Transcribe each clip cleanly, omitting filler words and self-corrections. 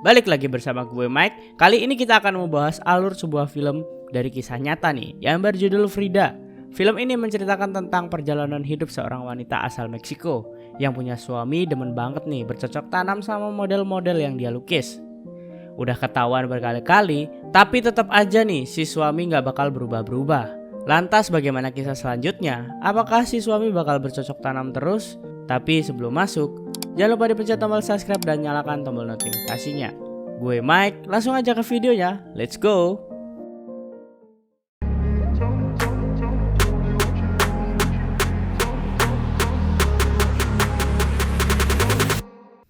Balik lagi bersama gue Mike. Kali ini kita akan membahas alur sebuah film dari kisah nyata nih, yang berjudul Frida. Film ini menceritakan tentang perjalanan hidup seorang wanita asal Meksiko yang punya suami demen banget nih bercocok tanam sama model-model yang dia lukis. Udah ketahuan berkali-kali, tapi tetap aja nih si suami gak bakal berubah-berubah. Lantas bagaimana kisah selanjutnya? Apakah si suami bakal bercocok tanam terus? Tapi sebelum masuk, jangan lupa dipencet tombol subscribe dan nyalakan tombol notifikasinya. Gue Mike, langsung aja ke videonya. Let's go!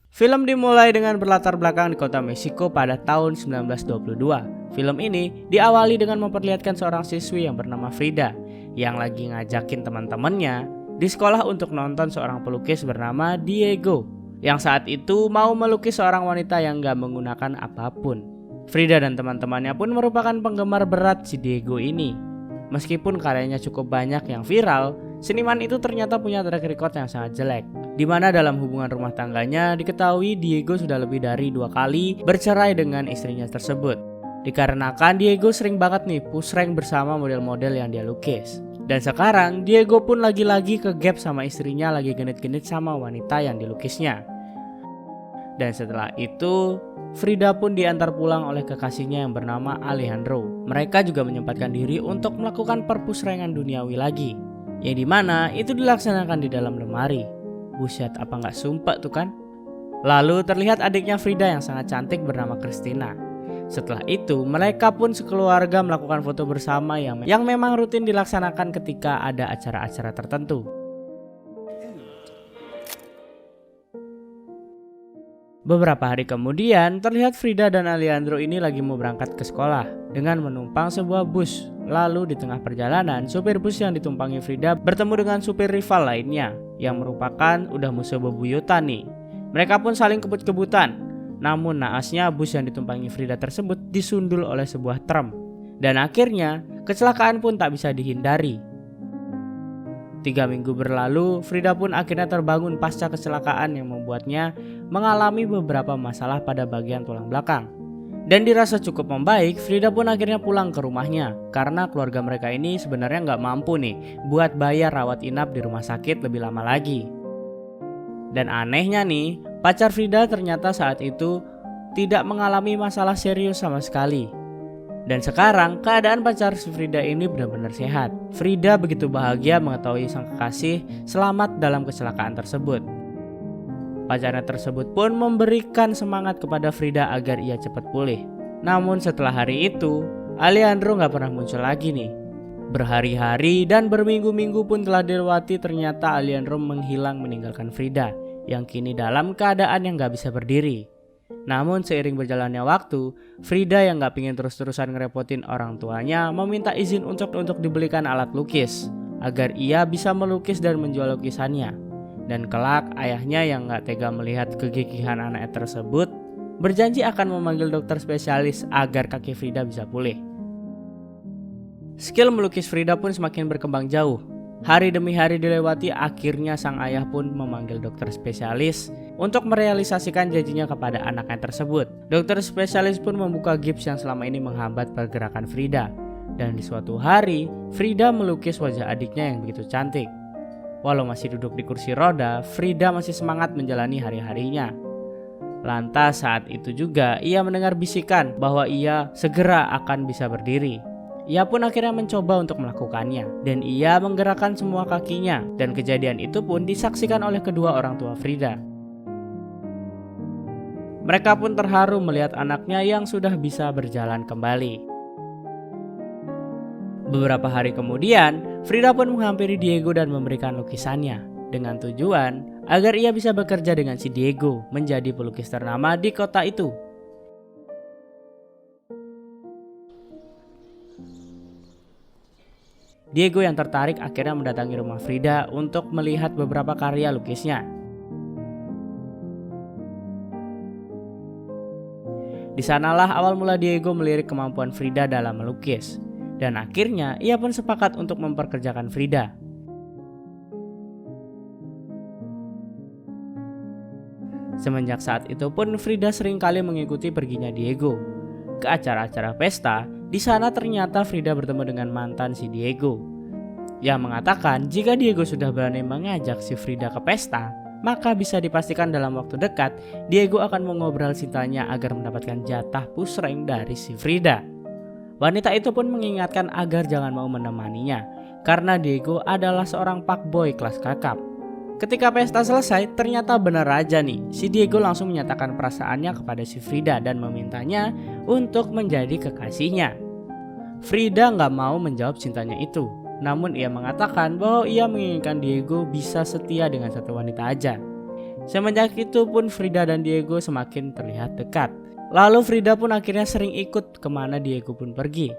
Film dimulai dengan berlatar belakang di kota Meksiko pada tahun 1922. Film ini diawali dengan memperlihatkan seorang siswi yang bernama Frida yang lagi ngajakin teman-temannya di sekolah untuk nonton seorang pelukis bernama Diego yang saat itu mau melukis seorang wanita yang gak menggunakan apapun. Frida dan teman-temannya pun merupakan penggemar berat si Diego ini. Meskipun karyanya cukup banyak yang viral, seniman itu ternyata punya track record yang sangat jelek, di mana dalam hubungan rumah tangganya diketahui Diego sudah lebih dari 2 kali bercerai dengan istrinya tersebut. Dikarenakan Diego sering banget nih push rank bersama model-model yang dia lukis. Dan sekarang Diego pun lagi-lagi ke gap sama istrinya lagi genit-genit sama wanita yang dilukisnya. Dan setelah itu Frida pun diantar pulang oleh kekasihnya yang bernama Alejandro. Mereka juga menyempatkan diri untuk melakukan perpusrengan duniawi lagi, yang dimana itu dilaksanakan di dalam lemari. Buset, apa gak sumpah tuh kan? Lalu terlihat adiknya Frida yang sangat cantik bernama Christina. Setelah itu mereka pun sekeluarga melakukan foto bersama yang memang rutin dilaksanakan ketika ada acara-acara tertentu. Beberapa hari kemudian terlihat Frida dan Alejandro ini lagi mau berangkat ke sekolah dengan menumpang sebuah bus. Lalu di tengah perjalanan supir bus yang ditumpangi Frida bertemu dengan supir rival lainnya yang merupakan udah musuh bebuyutan nih. Mereka pun saling kebut-kebutan. Namun naasnya bus yang ditumpangi Frida tersebut disundul oleh sebuah trem. Dan akhirnya kecelakaan pun tak bisa dihindari. 3 minggu berlalu, Frida pun akhirnya terbangun pasca kecelakaan yang membuatnya mengalami beberapa masalah pada bagian tulang belakang. Dan dirasa cukup membaik, Frida pun akhirnya pulang ke rumahnya karena keluarga mereka ini sebenarnya nggak mampu nih buat bayar rawat inap di rumah sakit lebih lama lagi. Dan anehnya nih, pacar Frida ternyata saat itu tidak mengalami masalah serius sama sekali. Dan sekarang keadaan pacar Frida ini benar-benar sehat. Frida begitu bahagia mengetahui sang kekasih selamat dalam kecelakaan tersebut. Pacarnya tersebut pun memberikan semangat kepada Frida agar ia cepat pulih. Namun setelah hari itu, Alejandro gak pernah muncul lagi nih. Berhari-hari dan berminggu-minggu pun telah dilewati, ternyata Alejandro menghilang meninggalkan Frida yang kini dalam keadaan yang gak bisa berdiri. Namun seiring berjalannya waktu, Frida yang gak pingin terus-terusan ngerepotin orang tuanya meminta izin untuk dibelikan alat lukis agar ia bisa melukis dan menjual lukisannya. Dan kelak ayahnya yang gak tega melihat kegigihan anaknya tersebut berjanji akan memanggil dokter spesialis agar kaki Frida bisa pulih. Skill melukis Frida pun semakin berkembang jauh. Hari demi hari dilewati, akhirnya sang ayah pun memanggil dokter spesialis untuk merealisasikan janjinya kepada anaknya tersebut. Dokter spesialis pun membuka gips yang selama ini menghambat pergerakan Frida. Dan di suatu hari, Frida melukis wajah adiknya yang begitu cantik. Walau masih duduk di kursi roda, Frida masih semangat menjalani hari-harinya. Lantas saat itu juga ia mendengar bisikan bahwa ia segera akan bisa berdiri. Ia pun akhirnya mencoba untuk melakukannya dan ia menggerakkan semua kakinya, dan kejadian itu pun disaksikan oleh kedua orang tua Frida. Mereka pun terharu melihat anaknya yang sudah bisa berjalan kembali. Beberapa hari kemudian, Frida pun menghampiri Diego dan memberikan lukisannya dengan tujuan agar ia bisa bekerja dengan si Diego menjadi pelukis ternama di kota itu. Diego yang tertarik akhirnya mendatangi rumah Frida untuk melihat beberapa karya lukisnya. Di sanalah awal mula Diego melirik kemampuan Frida dalam melukis. Dan akhirnya ia pun sepakat untuk memperkerjakan Frida. Semenjak saat itu pun Frida seringkali mengikuti perginya Diego ke acara-acara pesta. Di sana ternyata Frida bertemu dengan mantan si Diego yang mengatakan jika Diego sudah berani mengajak si Frida ke pesta, maka bisa dipastikan dalam waktu dekat Diego akan mengobrol cintanya agar mendapatkan jatah pusreng dari si Frida. Wanita itu pun mengingatkan agar jangan mau menemaninya karena Diego adalah seorang fuckboy kelas kakap. Ketika pesta selesai, ternyata benar aja nih, si Diego langsung menyatakan perasaannya kepada si Frida dan memintanya untuk menjadi kekasihnya. Frida nggak mau menjawab cintanya itu, namun ia mengatakan bahwa ia menginginkan Diego bisa setia dengan satu wanita aja. Semenjak itu pun Frida dan Diego semakin terlihat dekat. Lalu Frida pun akhirnya sering ikut kemana Diego pun pergi.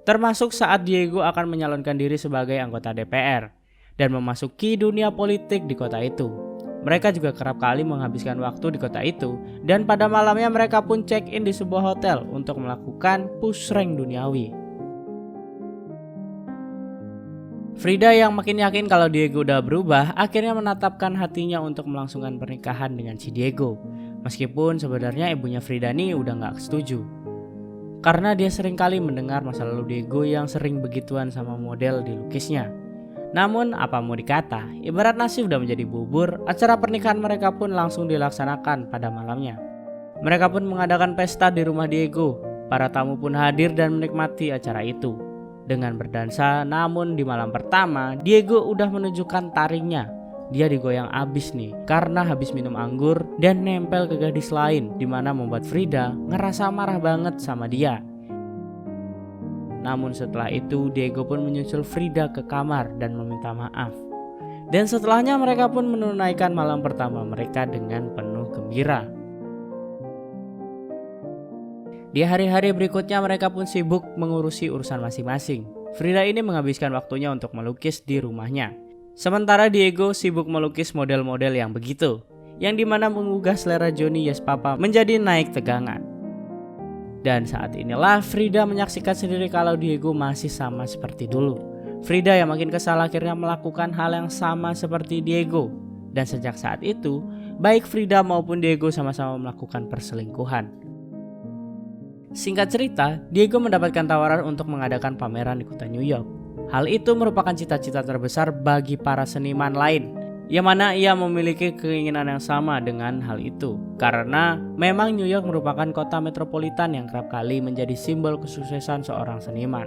Termasuk saat Diego akan menyalonkan diri sebagai anggota DPR dan memasuki dunia politik di kota itu. Mereka juga kerap kali menghabiskan waktu di kota itu, dan pada malamnya mereka pun check-in di sebuah hotel untuk melakukan pusreng duniawi. Frida yang makin yakin kalau Diego udah berubah, akhirnya menatapkan hatinya untuk melangsungkan pernikahan dengan si Diego. Meskipun sebenarnya ibunya Frida nih udah gak setuju, karena dia sering kali mendengar masa lalu Diego yang sering begituan sama model dilukisnya. Namun apa mau dikata, ibarat nasi udah menjadi bubur, acara pernikahan mereka pun langsung dilaksanakan pada malamnya. Mereka pun mengadakan pesta di rumah Diego. Para tamu pun hadir dan menikmati acara itu dengan berdansa. Namun di malam pertama, Diego udah menunjukkan taringnya. Dia digoyang abis nih karena habis minum anggur dan nempel ke gadis lain, dimana membuat Frida ngerasa marah banget sama dia. Namun setelah itu Diego pun menyusul Frida ke kamar dan meminta maaf. Dan setelahnya mereka pun menunaikan malam pertama mereka dengan penuh gembira. Di hari-hari berikutnya mereka pun sibuk mengurusi urusan masing-masing. Frida ini menghabiskan waktunya untuk melukis di rumahnya. Sementara Diego sibuk melukis model-model yang begitu, yang dimana menggugah selera Johnny Yes Papa menjadi naik tegangan. Dan saat inilah Frida menyaksikan sendiri kalau Diego masih sama seperti dulu. Frida yang makin kesal akhirnya melakukan hal yang sama seperti Diego. Dan sejak saat itu, baik Frida maupun Diego sama-sama melakukan perselingkuhan. Singkat cerita, Diego mendapatkan tawaran untuk mengadakan pameran di kota New York. Hal itu merupakan cita-cita terbesar bagi para seniman lain, yang mana ia memiliki keinginan yang sama dengan hal itu. Karena memang New York merupakan kota metropolitan yang kerap kali menjadi simbol kesuksesan seorang seniman.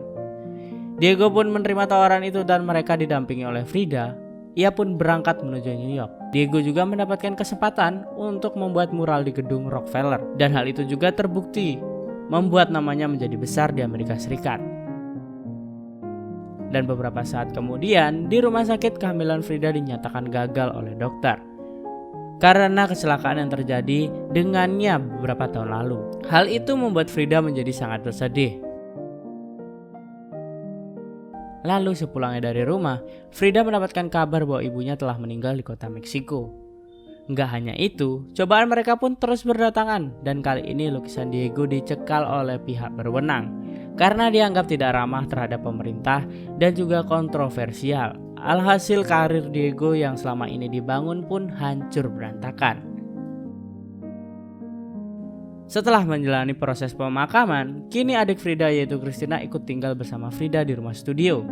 Diego pun menerima tawaran itu dan mereka didampingi oleh Frida. Ia pun berangkat menuju New York. Diego juga mendapatkan kesempatan untuk membuat mural di gedung Rockefeller, dan hal itu juga terbukti membuat namanya menjadi besar di Amerika Serikat. Dan beberapa saat kemudian, di rumah sakit kehamilan Frida dinyatakan gagal oleh dokter karena kecelakaan yang terjadi dengannya beberapa tahun lalu. Hal itu membuat Frida menjadi sangat bersedih. Lalu sepulangnya dari rumah, Frida mendapatkan kabar bahwa ibunya telah meninggal di kota Meksiko. Nggak hanya itu, cobaan mereka pun terus berdatangan, dan kali ini lukisan Diego dicekal oleh pihak berwenang karena dianggap tidak ramah terhadap pemerintah dan juga kontroversial. Alhasil karir Diego yang selama ini dibangun pun hancur berantakan. Setelah menjalani proses pemakaman, kini adik Frida yaitu Christina ikut tinggal bersama Frida di rumah studio.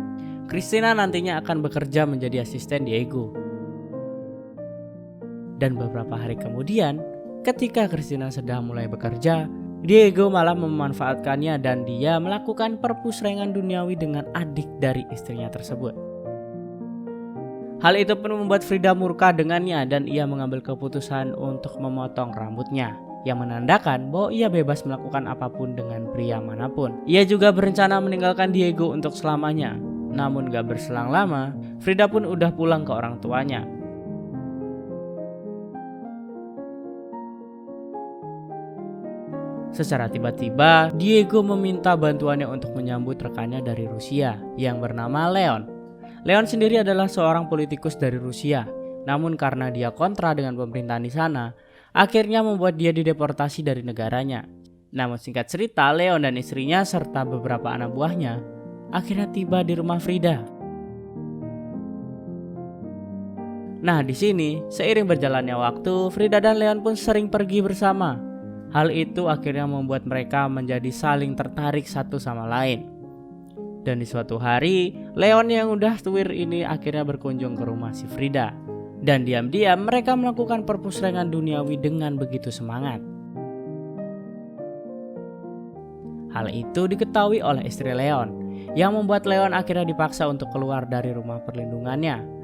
Christina nantinya akan bekerja menjadi asisten Diego. Dan beberapa hari kemudian, ketika Christina sedang mulai bekerja, Diego malah memanfaatkannya dan dia melakukan perpusrengan duniawi dengan adik dari istrinya tersebut. Hal itu pun membuat Frida murka dengannya dan ia mengambil keputusan untuk memotong rambutnya, yang menandakan bahwa ia bebas melakukan apapun dengan pria manapun. Ia juga berencana meninggalkan Diego untuk selamanya. Namun gak berselang lama, Frida pun udah pulang ke orang tuanya. Secara tiba-tiba, Diego meminta bantuannya untuk menyambut rekannya dari Rusia yang bernama Leon. Leon sendiri adalah seorang politikus dari Rusia, namun karena dia kontra dengan pemerintahan di sana, akhirnya membuat dia dideportasi dari negaranya. Namun singkat cerita, Leon dan istrinya serta beberapa anak buahnya akhirnya tiba di rumah Frida. Nah, di sini seiring berjalannya waktu, Frida dan Leon pun sering pergi bersama. Hal itu akhirnya membuat mereka menjadi saling tertarik satu sama lain. Dan di suatu hari, Leon yang udah tuir ini akhirnya berkunjung ke rumah si Frida. Dan diam-diam mereka melakukan perpusrengan duniawi dengan begitu semangat. Hal itu diketahui oleh istri Leon, yang membuat Leon akhirnya dipaksa untuk keluar dari rumah perlindungannya.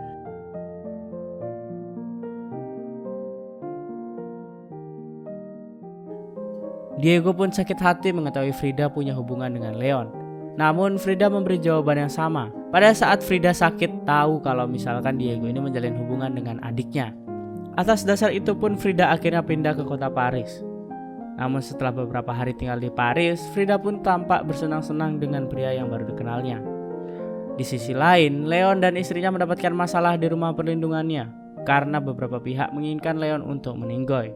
Diego pun sakit hati mengetahui Frida punya hubungan dengan Leon. Namun Frida memberi jawaban yang sama. Pada saat Frida sakit tahu kalau misalkan Diego ini menjalin hubungan dengan adiknya. Atas dasar itu pun Frida akhirnya pindah ke kota Paris. Namun setelah beberapa hari tinggal di Paris, Frida pun tampak bersenang-senang dengan pria yang baru dikenalnya. Di sisi lain, Leon dan istrinya mendapatkan masalah di rumah perlindungannya karena beberapa pihak menginginkan Leon untuk meninggoy.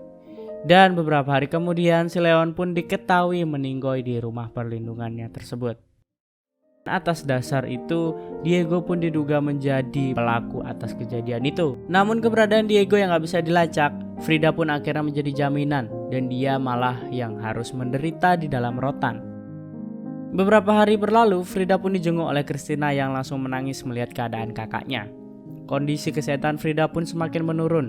Dan beberapa hari kemudian si Leon pun diketahui meninggoy di rumah perlindungannya tersebut. Atas dasar itu, Diego pun diduga menjadi pelaku atas kejadian itu. Namun keberadaan Diego yang gak bisa dilacak, Frida pun akhirnya menjadi jaminan dan dia malah yang harus menderita di dalam rotan. Beberapa hari berlalu, Frida pun dijenguk oleh Christina yang langsung menangis melihat keadaan kakaknya. Kondisi kesehatan Frida pun semakin menurun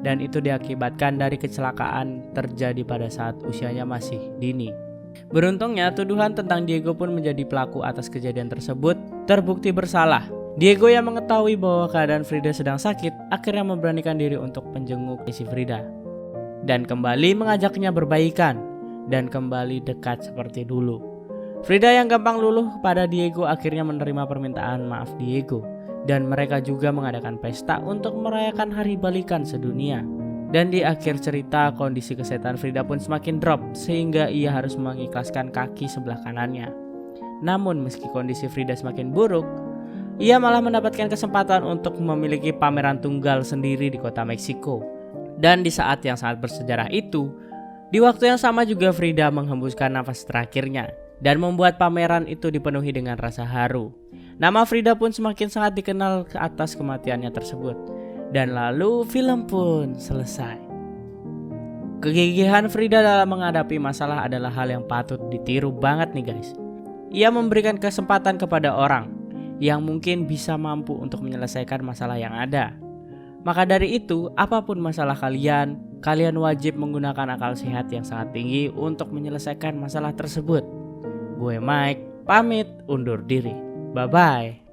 dan itu diakibatkan dari kecelakaan terjadi pada saat usianya masih dini. Beruntungnya tuduhan tentang Diego pun menjadi pelaku atas kejadian tersebut terbukti bersalah. Diego yang mengetahui bahwa keadaan Frida sedang sakit akhirnya memberanikan diri untuk menjenguk si Frida dan kembali mengajaknya berbaikan dan kembali dekat seperti dulu. Frida yang gampang luluh pada Diego akhirnya menerima permintaan maaf Diego dan mereka juga mengadakan pesta untuk merayakan hari balikan sedunia. Dan di akhir cerita, kondisi kesehatan Frida pun semakin drop sehingga ia harus mengikhlaskan kaki sebelah kanannya. Namun meski kondisi Frida semakin buruk, ia malah mendapatkan kesempatan untuk memiliki pameran tunggal sendiri di kota Meksiko. Dan di saat yang sangat bersejarah itu, di waktu yang sama juga Frida menghembuskan nafas terakhirnya dan membuat pameran itu dipenuhi dengan rasa haru. Nama Frida pun semakin sangat dikenal atas kematiannya tersebut. Dan lalu film pun selesai. Kegigihan Frida dalam menghadapi masalah adalah hal yang patut ditiru banget nih guys. Ia memberikan kesempatan kepada orang yang mungkin bisa mampu untuk menyelesaikan masalah yang ada. Maka dari itu, apapun masalah kalian wajib menggunakan akal sehat yang sangat tinggi untuk menyelesaikan masalah tersebut. Gue Mike, pamit undur diri. Bye-bye.